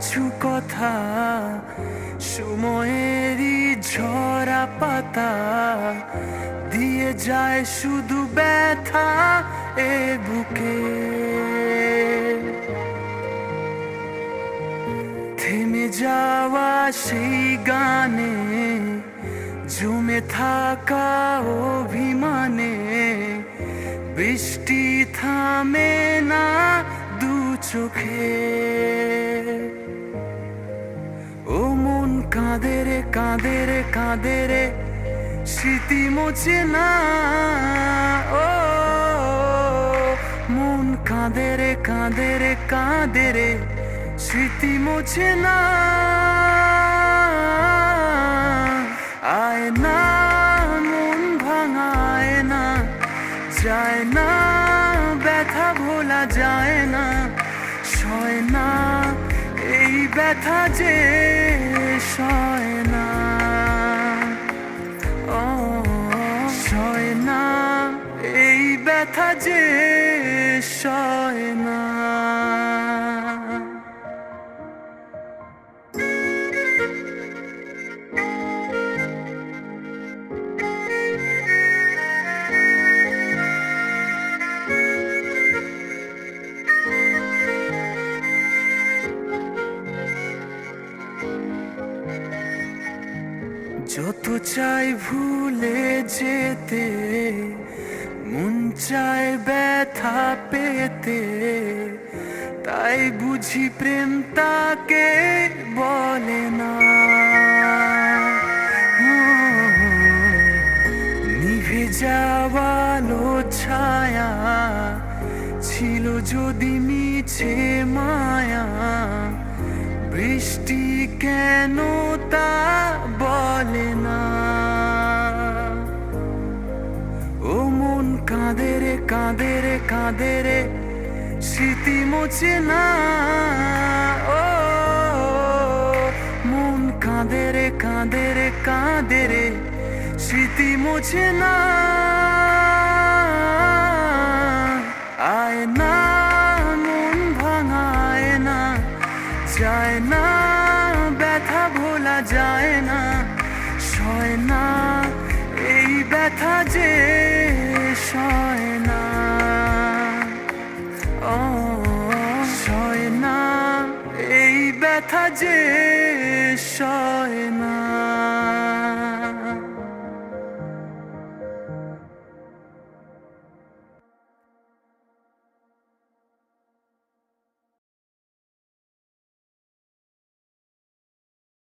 কিছু কথা সময়েরই ঝরা পাতা দিয়ে যায় শুধু ব্যথা এ বুকে। থেমে যাওয়া সেই গানে জমে থাকা অভিমানে বৃষ্টি থামে না দু চোখে। ও মন কাঁদে রে কাঁদে রে কাঁদে রে স্মৃতি মোছে না। ও মন কাঁদে রে কাঁদে রে কাঁদে রে স্মৃতি মোছে না। আয় না মন ভাঙায় না, যায় না ব্যথা ভোলা যায় না, সয় না এই ব্যথা যে সয় না। ও সয় না এই ব্যথা যে সয় না। যত চাই ভুলে যেতে, মন চায় ব্যথা পেতে, তাই বুঝি প্রেম তাকে বলে না। নিভে যাওয়া আলো ছায়া ছিল যদি মিছে মায়া, বৃষ্টি কেন তা বলে না। ও মন কাঁদে রে কাঁদে রে কাঁদে রে স্মৃতি মোছে না। ও মন কাঁদে রে কাঁদে রে কাঁদে রে স্মৃতি মোছে না। আয় না মন ভাঙায় না, যায় না ব্যথা ভোলা যায় না, সয় না এই ব্যথা যে সয় না। ও সয় না এই ব্যথা যে সয় না।